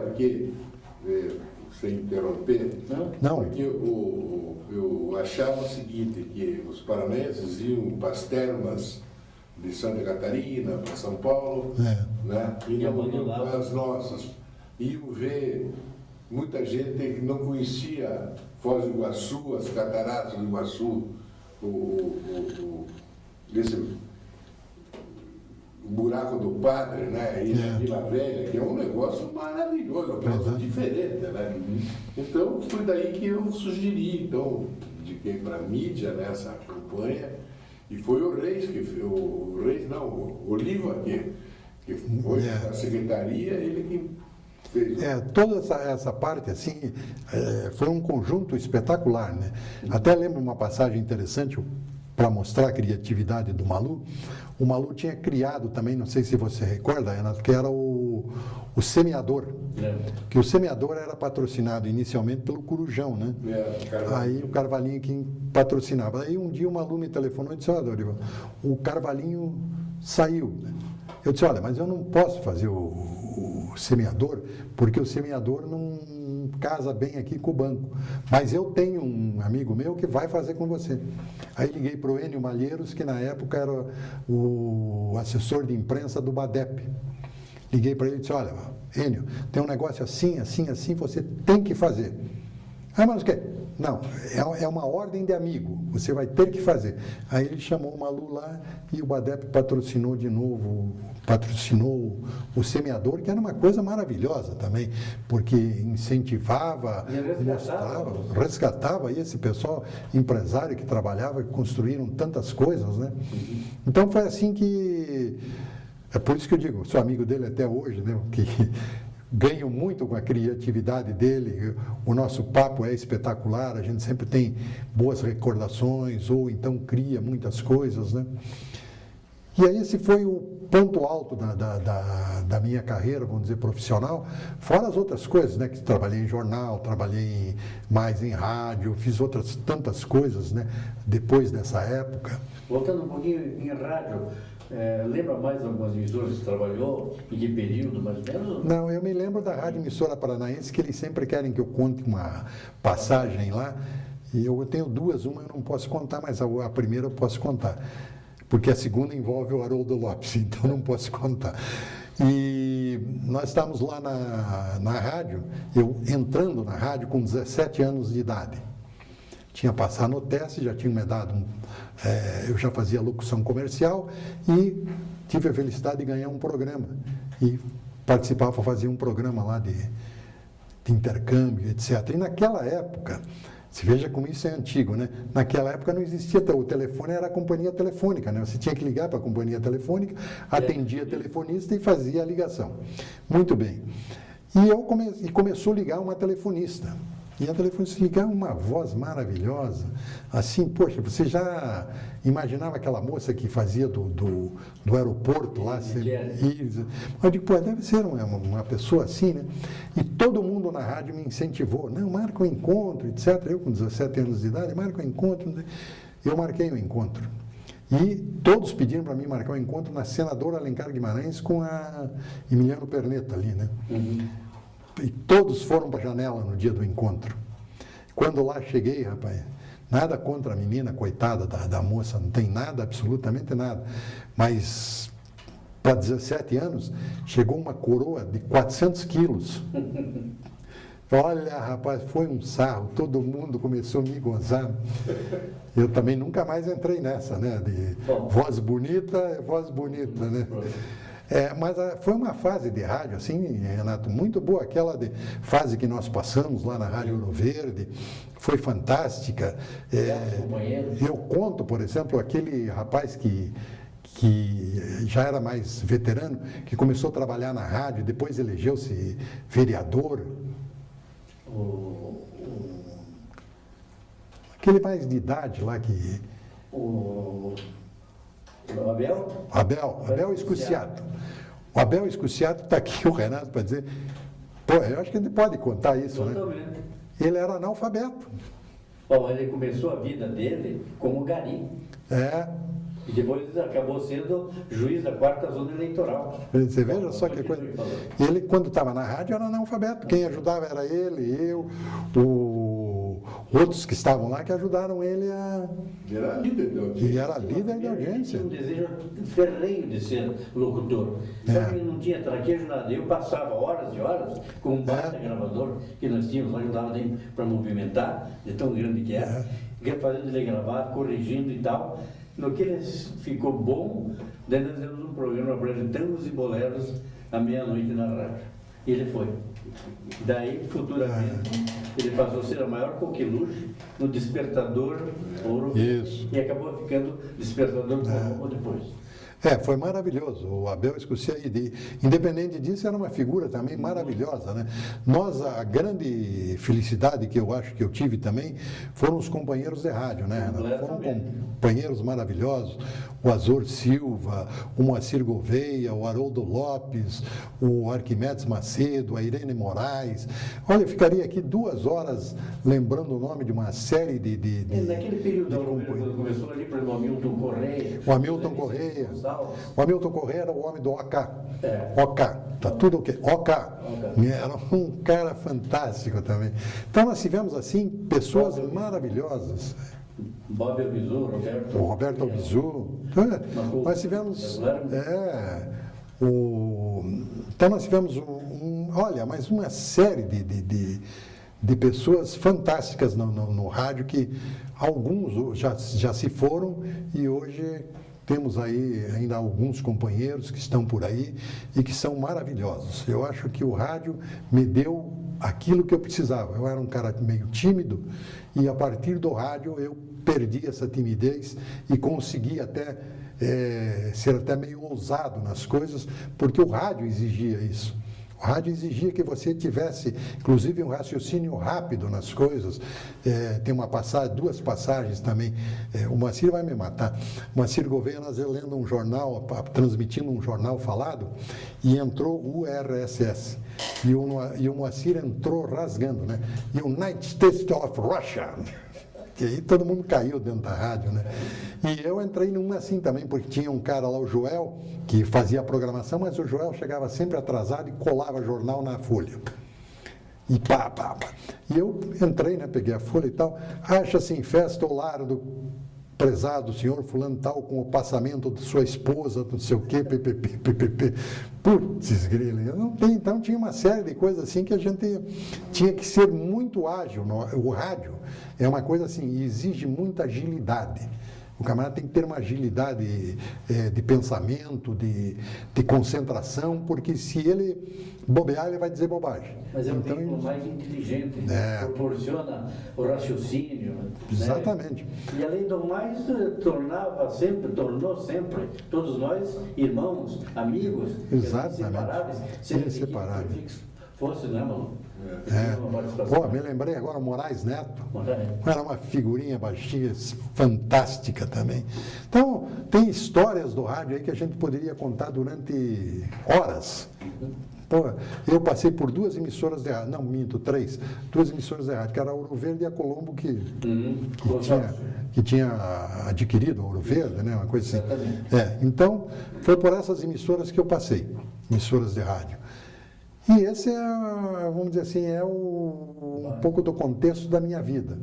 Porque, sem interromper, Não. porque eu achava o seguinte, que os paranaenses iam para as termas de Santa Catarina, para São Paulo, né? E não iam para as nossas. Iam ver muita gente que não conhecia Foz do Iguaçu, as cataratas do Iguaçu, o buraco do Padre, né? E a Vila Velha, que é um negócio maravilhoso, um negócio diferente, né? Então, foi daí que eu sugeri, então, indiquei para a mídia nessa campanha, e foi o Reis que fez, o Oliva, que foi a secretaria, ele que fez. Toda essa parte, assim, foi um conjunto espetacular, né? Até lembro uma passagem interessante para mostrar a criatividade do Malu. O Malu tinha criado também, não sei se você recorda, Renato, que era o semeador. Que o semeador era patrocinado inicialmente pelo Corujão, né? Aí o Carvalhinho que patrocinava. Aí um dia o Malu me telefonou e disse: olha, Dorival, o Carvalhinho saiu. Eu disse: olha, mas eu não posso fazer o semeador, porque o semeador não casa bem aqui com o banco. Mas eu tenho um amigo meu que vai fazer com você. Aí liguei para o Enio Malheiros, que na época era o assessor de imprensa do BADEP. Liguei para ele e disse: olha, Enio, tem um negócio assim, assim, assim, você tem que fazer. Ah, mas o quê? Não, é uma ordem de amigo, você vai ter que fazer. Aí ele chamou o Malu lá e o BADEP patrocinou de novo, patrocinou o semeador, que era uma coisa maravilhosa também, porque incentivava, mostrava, resgatava esse pessoal empresário que trabalhava, que construíram tantas coisas, né? Então foi assim que, é por isso que eu digo, sou amigo dele até hoje, né? Que ganho muito com a criatividade dele, o nosso papo é espetacular, a gente sempre tem boas recordações, ou então cria muitas coisas, né? E aí esse foi o ponto alto da minha carreira, vamos dizer, profissional, fora as outras coisas, né? Que trabalhei em jornal, trabalhei mais em rádio, fiz outras tantas coisas, né? Depois dessa época. Voltando um pouquinho em rádio, lembra mais algumas emissoras que você trabalhou? Em que período, mais ou menos? Não, eu me lembro da Rádio Emissora Paranaense, que eles sempre querem que eu conte uma passagem lá. E eu tenho duas, uma eu não posso contar, mas a primeira eu posso contar. Porque a segunda envolve o Haroldo Lopes, então não posso contar. E nós estávamos lá na rádio, eu entrando na rádio com 17 anos de idade. Tinha passado no teste, já tinha me dado eu já fazia locução comercial e tive a felicidade de ganhar um programa. E participava, fazia um programa lá de intercâmbio, etc. E naquela época, se veja como isso é antigo, né? Naquela época não existia, o telefone era a companhia telefônica, né? Você tinha que ligar para a companhia telefônica, atendia telefonista e fazia a ligação. Muito bem. E começou a ligar uma telefonista. E a telefonista ligava uma voz maravilhosa, assim, poxa, você já imaginava aquela moça que fazia do aeroporto lá? Eu digo, pô, deve ser uma pessoa assim, né? E todo mundo na rádio me incentivou, não, marca um encontro, etc. Eu com 17 anos de idade, marca um encontro. Eu marquei o encontro. E todos pediram para mim marcar um encontro na Senadora Alencar Guimarães com a Emiliano Perneta ali, né? E todos foram para a janela no dia do encontro. Quando lá cheguei, rapaz, nada contra a menina, coitada da moça, não tem nada, absolutamente nada. Mas, para 17 anos, chegou uma coroa de 400 quilos. Olha, rapaz, foi um sarro, todo mundo começou a me gozar. Eu também nunca mais entrei nessa, né? De voz bonita, né? Mas foi uma fase de rádio, assim, Renato, muito boa, aquela fase que nós passamos lá na Rádio Ouro Verde, foi fantástica. Eu conto, por exemplo, aquele rapaz que já era mais veterano, que começou a trabalhar na rádio, depois elegeu-se vereador. Aquele mais de idade lá que... O Abel? Abel Escuciato. O Abel Escuciato está aqui, o Renato, para dizer. Pô, eu acho que ele pode contar isso, totalmente, né? Ele era analfabeto. Bom, ele começou a vida dele como gari. É. E depois acabou sendo juiz da 4ª Zona Eleitoral. Você veja só que coisa. Ele, quando estava na rádio, era analfabeto. Quem ajudava era ele, eu, outros que estavam lá que ajudaram ele a. E era líder da audiência. E era líder da Ele audiência. tinha um desejo ferrenho de ser locutor. Só que ele não tinha traquejo nada. Eu passava horas e horas com um baita gravador que nós tínhamos, não ajudava nem para movimentar, de tão grande que era, fazendo ele gravar, corrigindo e tal. No que ele ficou bom, daí nós demos um programa para ele, Tangos e Boleros, à meia-noite na rádio. E ele foi. Daí, futuramente, ele passou a ser a maior coqueluche no Despertador Ouro. Isso. E acabou ficando Despertador Colombo depois. Foi maravilhoso. O Abel Escucia, independente disso, era uma figura também maravilhosa, né? Nós, a grande felicidade que eu acho que eu tive também foram os companheiros de rádio, né, Renato? Foram companheiros maravilhosos. O Azor Silva, o Moacir Gouveia, o Haroldo Lopes, o Arquimedes Macedo, a Irene Moraes. Olha, eu ficaria aqui 2 horas lembrando o nome de uma série de naquele período, quando começou ali para o Hamilton Correia. O Hamilton Correia. O Hamilton Correia era o homem do OK. OK. Tá tudo ok. OK. Era um cara fantástico também. Então nós tivemos assim pessoas maravilhosas. Bob Albizu, Roberto. O Roberto Albizu. Nós tivemos. Então nós tivemos olha, mais uma série de pessoas fantásticas no rádio, que alguns já se foram e hoje temos aí ainda alguns companheiros que estão por aí e que são maravilhosos. Eu acho que o rádio me deu aquilo que eu precisava. Eu era um cara meio tímido e a partir do rádio eu perdi essa timidez e consegui até ser até meio ousado nas coisas, porque o rádio exigia isso. O rádio exigia que você tivesse, inclusive, um raciocínio rápido nas coisas. Tem uma passagem, 2 passagens também. O Moacir vai me matar. O Moacir Gouveia, nós lendo um jornal, transmitindo um jornal falado, e entrou o RSS. E o Moacir entrou rasgando, né? United States of Russia. E aí todo mundo caiu dentro da rádio, né? E eu entrei numa assim também, porque tinha um cara lá, o Joel, que fazia a programação, mas o Joel chegava sempre atrasado e colava jornal na folha. E pá. E eu entrei, né? Peguei a folha e tal. Acha-se em festa o lar do prezado senhor fulano tal, com o passamento de sua esposa, não sei o quê, ppp. Putz, grilo, não tem. Então tinha uma série de coisas assim que a gente tinha que ser muito ágil. O rádio é uma coisa assim, exige muita agilidade. O camarada tem que ter uma agilidade de pensamento, de concentração, porque se ele bobear, ele vai dizer bobagem. Mas é um tempo mais inteligente, proporciona o raciocínio. Exatamente. Né? E além do mais, tornou sempre, todos nós, irmãos, amigos, inseparáveis. Inseparáveis. Fosse, né, mano? Me lembrei agora, o Moraes Neto. Era uma figurinha baixinha, fantástica também. Então, tem histórias do rádio aí que a gente poderia contar durante horas. Eu passei por 2 emissoras de rádio, não, minto, 3. 2 emissoras de rádio, que era a Ouro Verde e a Colombo, que tinha adquirido a Ouro Verde, né, uma coisa assim. Então, foi por essas emissoras que eu passei, emissoras de rádio. E esse vamos dizer assim, um pouco do contexto da minha vida,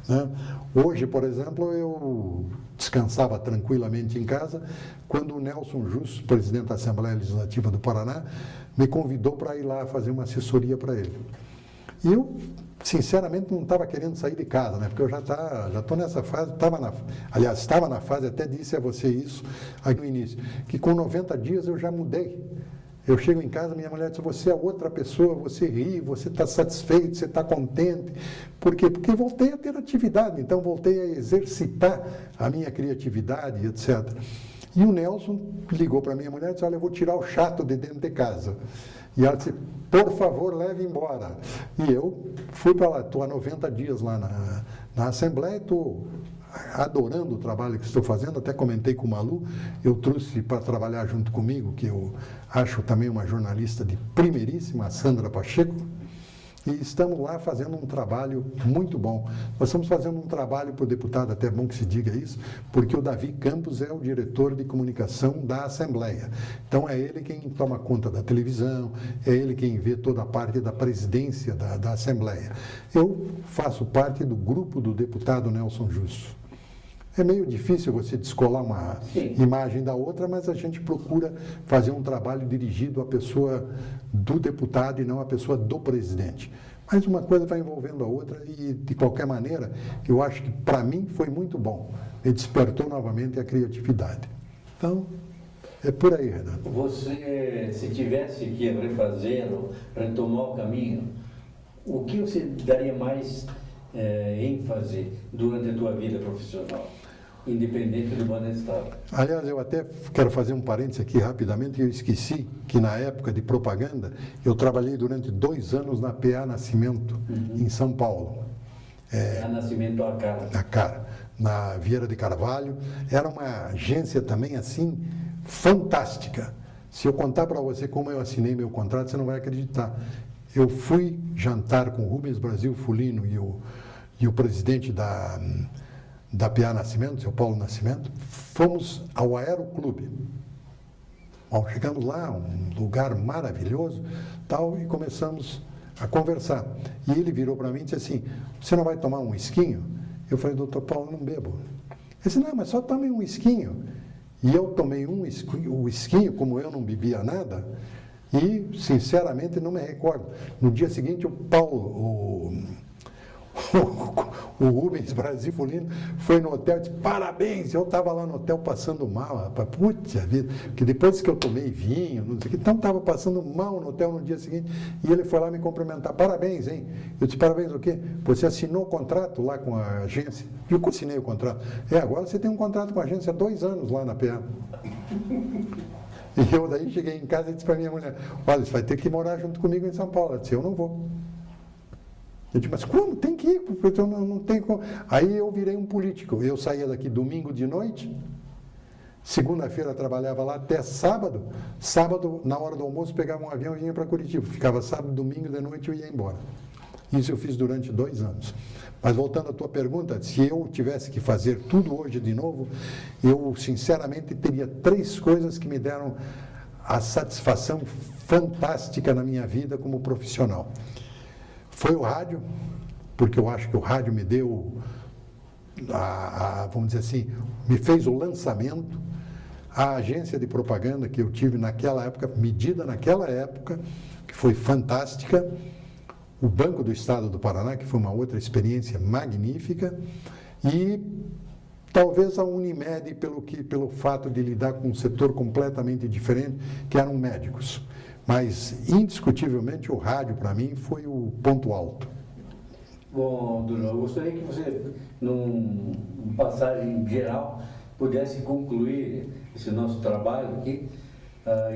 né? Hoje, por exemplo, eu descansava tranquilamente em casa quando o Nelson Justo, presidente da Assembleia Legislativa do Paraná, me convidou para ir lá fazer uma assessoria para ele. E eu, sinceramente, não estava querendo sair de casa, né? Porque eu já estou nessa fase, estava na fase, até disse a você isso aí no início, que com 90 dias eu já mudei. Eu chego em casa, minha mulher diz, você é outra pessoa, você ri, você está satisfeito, você está contente. Por quê? Porque voltei a ter atividade, então voltei a exercitar a minha criatividade, etc. E o Nelson ligou para minha mulher e disse, olha, eu vou tirar o chato de dentro de casa. E ela disse, por favor, leve embora. E eu fui para lá, estou há 90 dias lá na Assembleia, estou adorando o trabalho que estou fazendo, até comentei com o Malu, eu trouxe para trabalhar junto comigo, que eu acho também uma jornalista de primeiríssima, a Sandra Pacheco, E estamos lá fazendo um trabalho muito bom. Nós estamos fazendo um trabalho para o deputado, até é bom que se diga isso, porque o Davi Campos é o diretor de comunicação da Assembleia. Então é ele quem toma conta da televisão, é ele quem vê toda a parte da presidência da Assembleia. Eu faço parte do grupo do deputado Nelson Justo. É meio difícil você descolar uma imagem da outra, mas a gente procura fazer um trabalho dirigido à pessoa do deputado e não à pessoa do presidente. Mas uma coisa vai envolvendo a outra e, de qualquer maneira, eu acho que, para mim, foi muito bom. Ele despertou novamente a criatividade. Então, é por aí, Renato. Você, se tivesse que refazer ou retomar o caminho, o que você daria mais ênfase durante a tua vida profissional? Independente do bando estado. Aliás, eu até quero fazer um parênteses aqui rapidamente, eu esqueci que na época de propaganda, eu trabalhei durante 2 anos na PA Nascimento, em São Paulo. PA Nascimento à cara. Na cara, na Vieira de Carvalho. Era uma agência também assim, fantástica. Se eu contar para você como eu assinei meu contrato, você não vai acreditar. Eu fui jantar com o Rubens Brasil Fulino e o presidente da PA Nascimento, seu Paulo Nascimento, fomos ao Aeroclube. Bom, chegamos lá, um lugar maravilhoso, tal, e começamos a conversar. E ele virou para mim e disse assim, você não vai tomar um esquinho? Eu falei, doutor Paulo, eu não bebo. Ele disse, não, mas só tome um esquinho. E eu tomei o esquinho, como eu não bebia nada, e, sinceramente, não me recordo. No dia seguinte, o Paulo, o Rubens Brasil Fulino foi no hotel e disse, parabéns, eu estava lá no hotel passando mal, rapaz, putz vida, porque depois que eu tomei vinho, não sei o que, então estava passando mal no hotel no dia seguinte, e ele foi lá me cumprimentar, parabéns, hein? Eu disse, parabéns o quê? Você assinou o contrato lá com a agência? Eu assinei o contrato. Agora você tem um contrato com a agência há 2 anos lá na PA. E eu daí cheguei em casa e disse para minha mulher, olha, você vai ter que morar junto comigo em São Paulo. Ela disse, eu não vou. Eu disse, mas como? Tem que ir, porque eu não tenho como. Aí eu virei um político. Eu saía daqui domingo de noite, segunda-feira trabalhava lá até sábado. Sábado, na hora do almoço, pegava um avião e vinha para Curitiba. Ficava sábado, domingo de noite eu ia embora. Isso eu fiz durante 2 anos. Mas voltando à tua pergunta, se eu tivesse que fazer tudo hoje de novo, eu sinceramente teria 3 coisas que me deram a satisfação fantástica na minha vida como profissional. Foi o rádio, porque eu acho que o rádio me deu, vamos dizer assim, me fez o lançamento. A agência de propaganda que eu tive naquela época, medida naquela época, que foi fantástica. O Banco do Estado do Paraná, que foi uma outra experiência magnífica. E talvez a Unimed, pelo fato de lidar com um setor completamente diferente, que eram médicos. Mas, indiscutivelmente, o rádio, para mim, foi o ponto alto. Bom, Durão, eu gostaria que você, numa passagem geral, pudesse concluir esse nosso trabalho aqui,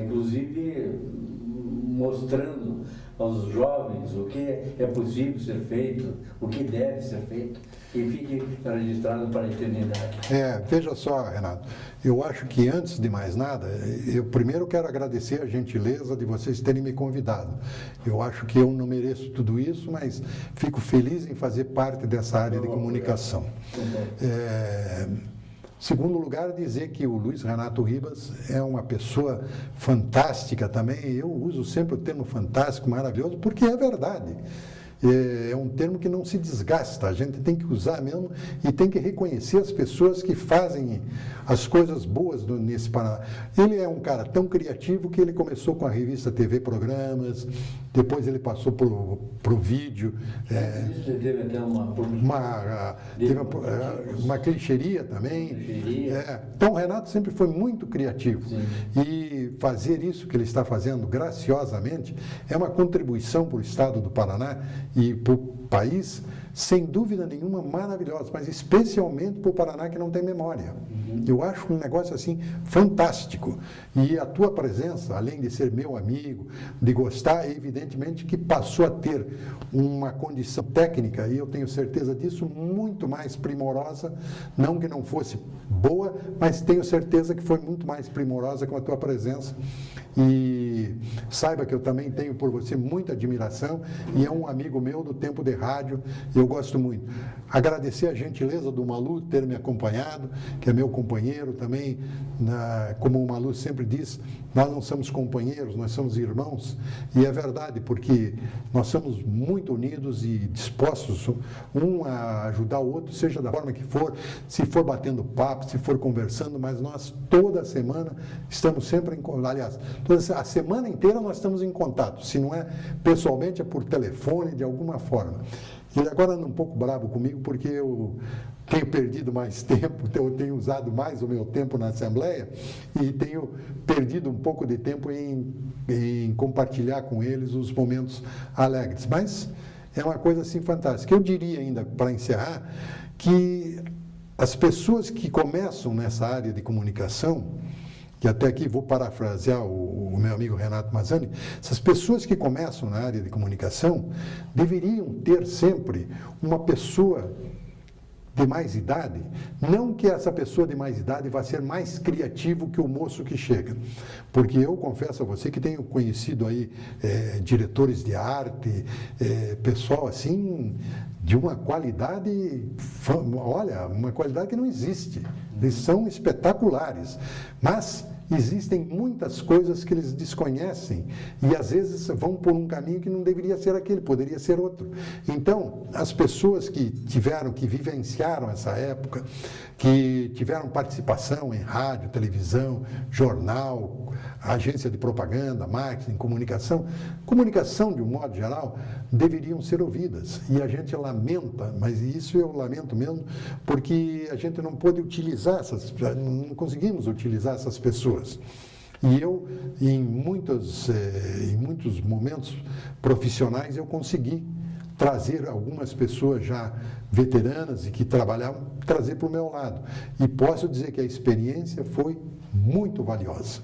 inclusive mostrando aos jovens o que é possível ser feito, o que deve ser feito, e fique registrado para a eternidade. Veja só, Renato, eu acho que antes de mais nada, eu primeiro quero agradecer a gentileza de vocês terem me convidado. Eu acho que eu não mereço tudo isso, mas fico feliz em fazer parte dessa área de comunicação. Segundo lugar, dizer que o Luiz Renato Ribas é uma pessoa fantástica também. Eu uso sempre o termo fantástico, maravilhoso, porque é verdade. É um termo que não se desgasta, a gente tem que usar mesmo e tem que reconhecer as pessoas que fazem as coisas boas nesse Paraná. Ele é um cara tão criativo que ele começou com a revista TV Programas, depois ele passou para o vídeo. Teve até uma clichêria também. Então o Renato sempre foi muito criativo. Sim. E fazer isso que ele está fazendo graciosamente é uma contribuição para o Estado do Paraná e para o país sem dúvida nenhuma, maravilhosas, mas especialmente para o Paraná que não tem memória. Eu acho um negócio assim fantástico. E a tua presença, além de ser meu amigo, de gostar, evidentemente que passou a ter uma condição técnica, e eu tenho certeza disso, muito mais primorosa, não que não fosse boa, mas tenho certeza que foi muito mais primorosa com a tua presença. E saiba que eu também tenho por você muita admiração e é um amigo meu do tempo de rádio, eu gosto muito. Agradecer a gentileza do Malu ter me acompanhado, que é meu companheiro também, como o Malu sempre diz, nós não somos companheiros, nós somos irmãos, e é verdade, porque nós somos muito unidos e dispostos um a ajudar o outro, seja da forma que for, se for batendo papo, se for conversando, mas nós toda semana estamos sempre em, aliás, a semana inteira nós estamos em contato, se não é pessoalmente, é por telefone, de alguma forma. Ele agora anda um pouco bravo comigo, porque eu tenho perdido mais tempo, eu tenho usado mais o meu tempo na Assembleia e tenho perdido um pouco de tempo em compartilhar com eles os momentos alegres. Mas é uma coisa assim fantástica. Eu diria ainda, para encerrar, que as pessoas que começam nessa área de comunicação, que até aqui vou parafrasear o meu amigo Renato Mazzani, essas pessoas que começam na área de comunicação deveriam ter sempre uma pessoa de mais idade, não que essa pessoa de mais idade vá ser mais criativo que o moço que chega, porque eu confesso a você que tenho conhecido aí diretores de arte, pessoal assim, de uma qualidade, olha, uma qualidade que não existe, eles são espetaculares, mas existem muitas coisas que eles desconhecem e às vezes vão por um caminho que não deveria ser aquele, poderia ser outro. Então, as pessoas que vivenciaram essa época, que tiveram participação em rádio, televisão, jornal, agência de propaganda, marketing, comunicação de um modo geral, deveriam ser ouvidas. E a gente lamenta, mas isso eu lamento mesmo, porque a gente não pôde utilizar não conseguimos utilizar essas pessoas. E eu, em muitos momentos profissionais, eu consegui trazer algumas pessoas já veteranas e que trabalhavam, trazer para o meu lado. E posso dizer que a experiência foi muito valiosa.